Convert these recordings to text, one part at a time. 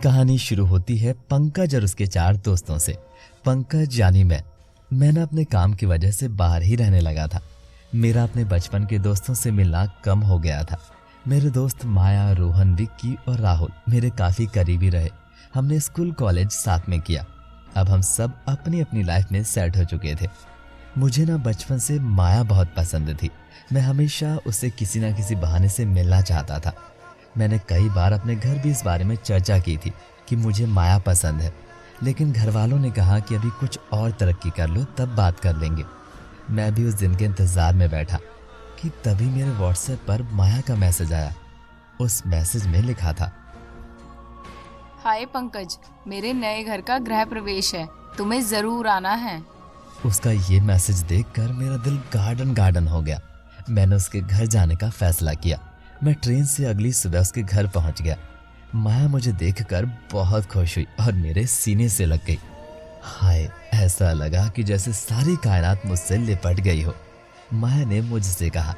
कहानी शुरू होती है पंकज और उसके 4 दोस्तों से। पंकज यानी मैं ना अपने काम की वजह से बाहर ही रहने लगा था। मेरा अपने बचपन के दोस्तों से मिलना कम हो गया था। मेरे दोस्त माया, रोहन, विक्की और राहुल मेरे काफ़ी करीबी रहे। हमने स्कूल कॉलेज साथ में किया। अब हम सब अपनी अपनी लाइफ में सेट हो चुके थे। मुझे ना बचपन से माया बहुत पसंद थी। मैं हमेशा उससे किसी ना किसी बहाने से मिलना चाहता था। मैंने कई बार अपने घर भी इस बारे में चर्चा की थी कि मुझे माया पसंद है, लेकिन घर वालों ने कहा कि अभी कुछ और तरक्की कर लो तब बात कर लेंगे। मैं भी उस दिन के इंतज़ार में बैठा कि तभी मेरे व्हाट्सएप पर माया का मैसेज आया। उस मैसेज में लिखा था, हाय पंकज, मेरे नए घर का गृह प्रवेश है, तुम्हें जरूर आना है। उसका ये मैसेज देखकर मेरा दिल गार्डन गार्डन हो गया। मैंने उसके घर जाने का फैसला किया। मैं ट्रेन से अगली सुबह उसके घर पहुंच गया। माया मुझे देखकर बहुत खुश हुई और मेरे सीने से लग गई। हाय, ऐसा लगा कि जैसे सारी कायनात मुझसे लिपट गई हो। माया ने मुझसे कहा,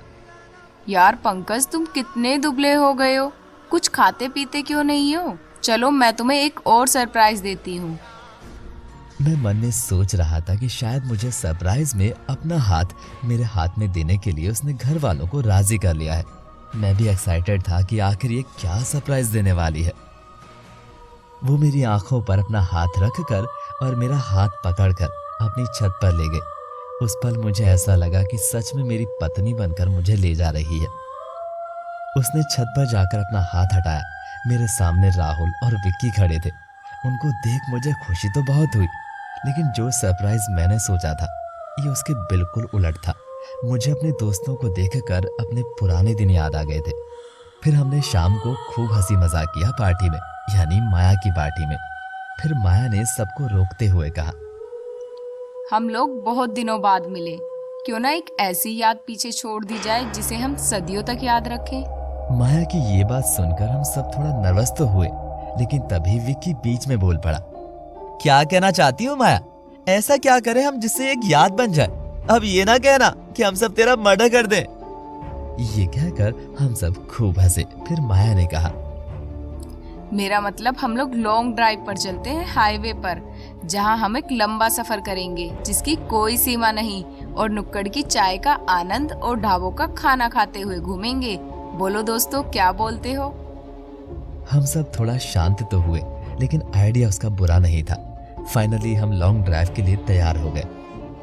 यार पंकज, तुम कितने दुबले हो गए हो, कुछ खाते पीते क्यों नहीं हो? चलो मैं तुम्हें एक और सरप्राइज देती हूँ। मैं मन में सोच रहा था कि शायद मुझे सरप्राइज में अपना हाथ मेरे हाथ में देने के लिए उसने घर वालों को राजी कर लिया है। मैं भी एक्साइटेड था कि आखिर ये क्या सरप्राइज देने वाली है। वो मेरी आंखों पर अपना हाथ रखकर और मेरा हाथ पकड़कर अपनी छत पर ले गई। उस पल मुझे ऐसा लगा कि सच में मेरी पत्नी बनकर मुझे ले जा रही है। उसने छत पर जाकर अपना हाथ हटाया। मेरे सामने राहुल और विक्की खड़े थे। उनको देख मुझे खुशी तो बहुत हुई, लेकिन जो सरप्राइज मैंने सोचा था ये उसके बिल्कुल उलट था। मुझे अपने दोस्तों को देखकर अपने पुराने दिन याद आ गए थे। फिर हमने शाम को खूब हंसी मजाक किया पार्टी में, यानी माया की पार्टी में। फिर माया ने सबको रोकते हुए कहा, हम लोग बहुत दिनों बाद मिले, क्यों ना एक ऐसी याद पीछे छोड़ दी जाए जिसे हम सदियों तक याद रखें। माया की ये बात सुनकर हम सब थोड़ा नर्वस तो हुए, लेकिन तभी विक्की बीच में बोल पड़ा, क्या कहना चाहती हो माया? ऐसा क्या करें हम जिससे एक याद बन जाए? अब ये ना कहना कि हम सब तेरा मर्डर कर दें। ये कहकर हम सब खूब हंसे। फिर माया ने कहा, मेरा मतलब हम लोग लॉन्ग ड्राइव पर चलते हैं, हाईवे पर, जहां हम एक लंबा सफर करेंगे जिसकी कोई सीमा नहीं, और नुक्कड़ की चाय का आनंद और ढाबों का खाना खाते हुए घूमेंगे। बोलो दोस्तों, क्या बोलते हो? हम सब थोड़ा शांत तो हुए, लेकिन आइडिया उसका बुरा नहीं था। फाइनली हम लॉन्ग ड्राइव के लिए तैयार हो गए,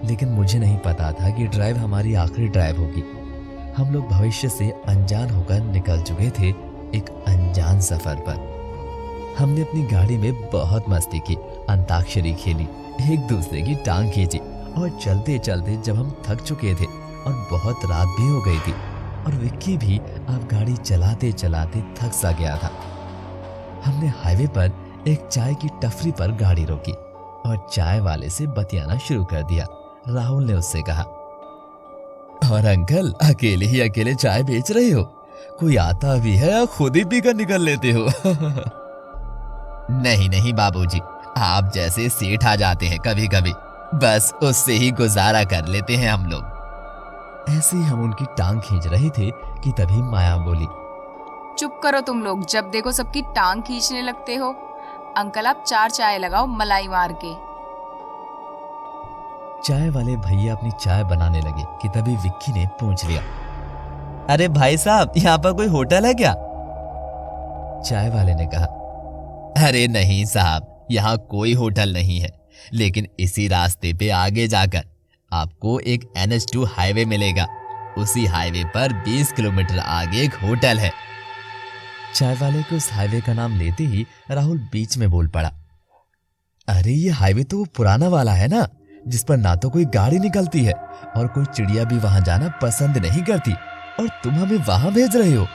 लेकिन मुझे नहीं पता था कि ड्राइव हमारी आखिरी ड्राइव होगी। हम लोग भविष्य से अनजान होकर निकल चुके थे एक अनजान सफर पर। हमने अपनी गाड़ी में बहुत मस्ती की, अंताक्षरी खेली, एक दूसरे की टांग खींची, और चलते चलते जब हम थक चुके थे और बहुत रात भी हो गई थी और विक्की भी अब गाड़ी चलाते चलाते थक सा गया था, हमने हाईवे पर एक चाय की टफरी पर गाड़ी रोकी और चाय वाले से बतियाना शुरू कर दिया। राहुल ने उससे कहा, और अंकल, अकेले ही अकेले चाय बेच रहे हो? कोई आता भी है या खुद ही पीकर निकल लेते हो? नहीं नहीं बाबूजी, आप जैसे सेठ आ जाते हैं कभी कभी, बस उससे ही गुजारा कर लेते हैं हम लोग। ऐसे ही हम उनकी टांग खींच रहे थे कि तभी माया बोली, चुप करो तुम लोग, जब देखो सबकी टांग खींचने लगते हो। अंकल, आप 4 चाय लगाओ मलाई मार के। चाय वाले भैया अपनी चाय बनाने लगे कि तभी विक्की ने पूछ लिया, अरे भाई साहब, यहाँ पर कोई होटल है क्या? चाय वाले ने कहा, अरे नहीं साहब, यहाँ कोई होटल नहीं है, लेकिन इसी रास्ते पे आगे जाकर आपको एक NH2 हाईवे मिलेगा। उसी हाईवे पर 20 किलोमीटर आगे एक होटल है। चाय वाले को उस हाईवे का नाम लेते ही राहुल बीच में बोल पड़ा, अरे ये हाईवे तो वो पुराना वाला है ना, जिस पर ना तो कोई गाड़ी निकलती है और कोई चिड़िया भी वहां जाना पसंद नहीं करती, और तुम हमें वहां भेज रहे हो?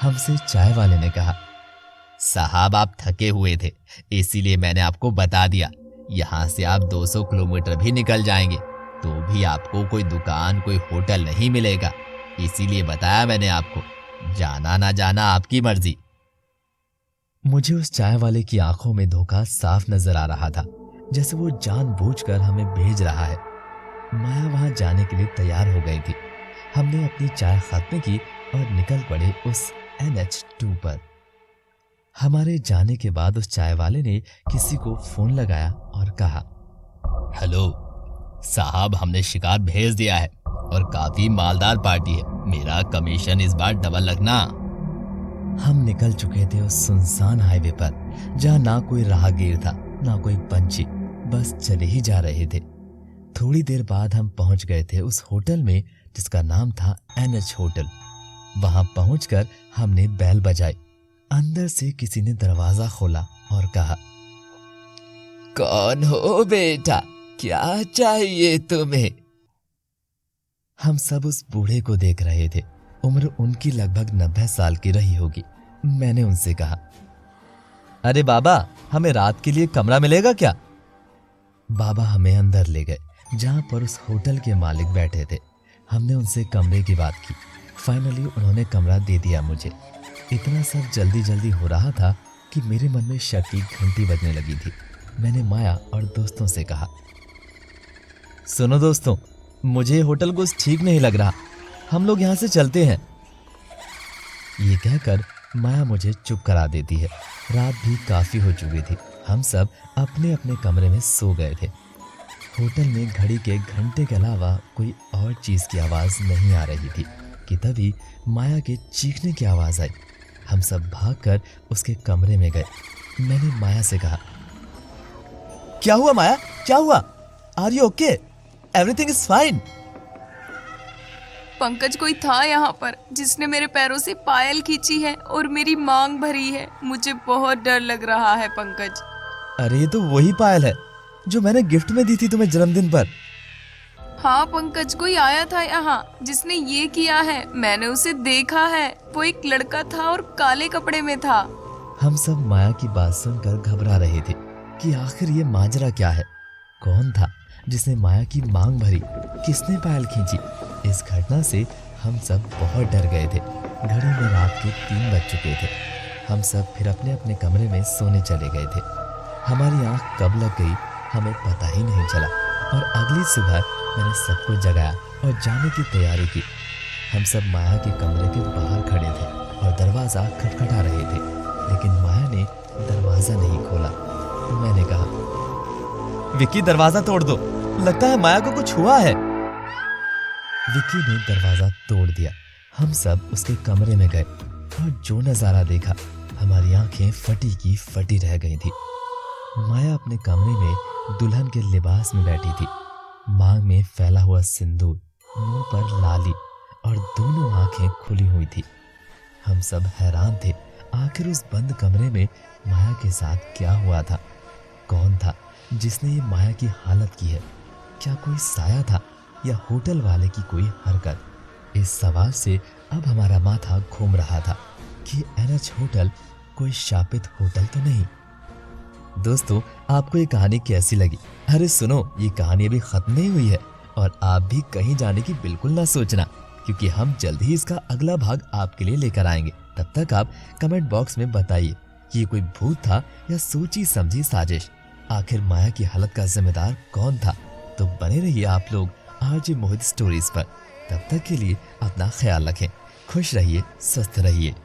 हमसे चाय वाले ने कहा, साहब आप थके हुए थे, इसीलिए मैंने आपको बता दिया। यहाँ से आप 200 किलोमीटर भी निकल जाएंगे तो भी आपको कोई दुकान, कोई होटल नहीं मिलेगा, इसीलिए बताया मैंने आपको। जाना ना जाना आपकी मर्जी। मुझे उस चाय वाले की आंखों में धोखा साफ नजर आ रहा था, जैसे वो जानबूझकर हमें भेज रहा है। माया वहां जाने के लिए तैयार हो गई थी। हमने अपनी चाय खत्म की और निकल पड़े उस NH2 पर। हमारे जाने के बाद उस चाय वाले ने किसी को फोन लगाया और कहा, हेलो साहब, हमने शिकार भेज दिया है और काफी मालदार पार्टी है, मेरा कमीशन इस बार डबल लगना। हम निकल चुके थे उस सुनसान हाईवे पर, जहाँ ना कोई राहगीर था ना कोई पंछी, बस चले ही जा रहे थे। थोड़ी देर बाद हम पहुंच गए थे उस होटल में जिसका नाम था NH होटल। वहां पहुंचकर हमने बैल बजाई। अंदर से किसी ने दरवाजा खोला और कहा, कौन हो बेटा, क्या चाहिए तुम्हें? हम सब उस बूढ़े को देख रहे थे। उम्र उनकी लगभग 90 साल की रही होगी। मैंने उनसे कहा, अरे बाबा, हमें रात के लिए कमरा मिलेगा क्या? बाबा हमें अंदर ले गए, जहां पर उस होटल के मालिक बैठे थे। हमने उनसे कमरे की बात की। फाइनली उन्होंने कमरा दे दिया मुझे। इतना सब जल्दी जल्दी हो रहा था कि मेरे मन में शक की घंटी बजने लगी थी। मैंने माया और दोस्तों से कहा, सुनो दोस्तों, मुझे होटल कुछ ठीक नहीं लग रहा, हम लोग यहाँ से चलते हैं। ये कहकर माया मुझे चुप करा देती है। रात भी काफी हो चुकी थी। हम सब अपने अपने कमरे में सो गए थे। होटल में घड़ी के घंटे के अलावा कोई और चीज की आवाज नहीं आ रही थी कि तभी माया के चीखने की आवाज आई। हम सब भागकर उसके कमरे में गए। मैंने माया से कहा, क्या हुआ माया, क्या हुआ? Are you okay? Everything is fine. Pankaj, कोई था यहाँ पर जिसने मेरे पैरों से पायल खींची है और मेरी मांग भरी है। मुझे बहुत डर लग रहा है पंकज। अरे ये तो वही पायल है जो मैंने गिफ्ट में दी थी तुम्हें जन्मदिन पर। हाँ पंकज, कोई आया था यहाँ जिसने ये किया है। मैंने उसे देखा है, वो एक लड़का था और काले कपड़े में था। हम सब माया की बात सुनकर घबरा रहे थे कि आखिर ये माजरा क्या है। कौन था जिसने माया की मांग भरी? किसने पायल खींची? इस घटना से हम सब बहुत डर गए थे। घड़ी में रात के 3 बज चुके थे। हम सब फिर अपने अपने कमरे में सोने चले गए थे। हमारी आंख कब लग गई हमें पता ही नहीं चला और अगली सुबह मैंने सबको जगाया और जाने की तैयारी की। हम सब माया के कमरे के बाहर खड़े थे और दरवाजा खटखटा रहे थे, लेकिन माया ने दरवाजा नहीं खोला। मैंने कहा, विक्की दरवाजा तोड़ दो, लगता है माया को कुछ हुआ है। विक्की ने दरवाजा तोड़ दिया। हम सब उसके कमरे में गए और जो नजारा देखा, हमारी आंखें फटी की फटी रह गई थी। माया अपने कमरे में दुल्हन के लिबास में बैठी थी। मांग में फैला हुआ सिंदूर, मुंह पर लाली और दोनों आंखें खुली हुई थी। हम सब हैरान थे, आखिर उस बंद कमरे में माया के साथ क्या हुआ था? कौन था जिसने ये माया की हालत की है? क्या कोई साया था या होटल वाले की कोई हरकत? इस सवाल से अब हमारा माथा घूम रहा था कि NH होटल कोई शापित होटल तो नहीं। दोस्तों, आपको ये कहानी कैसी लगी? अरे सुनो, ये कहानी अभी खत्म नहीं हुई है और आप भी कहीं जाने की बिल्कुल ना सोचना, क्योंकि हम जल्द ही इसका अगला भाग आपके लिए लेकर आएंगे। तब तक आप कमेंट बॉक्स में बताइए कि ये कोई भूत था या सोची समझी साजिश। आखिर माया की हालत का जिम्मेदार कौन था? तो बने रहिए आप लोग RJ मोहित स्टोरीज पर। तब तक के लिए अपना ख्याल रखें, खुश रहिए, स्वस्थ रहिए।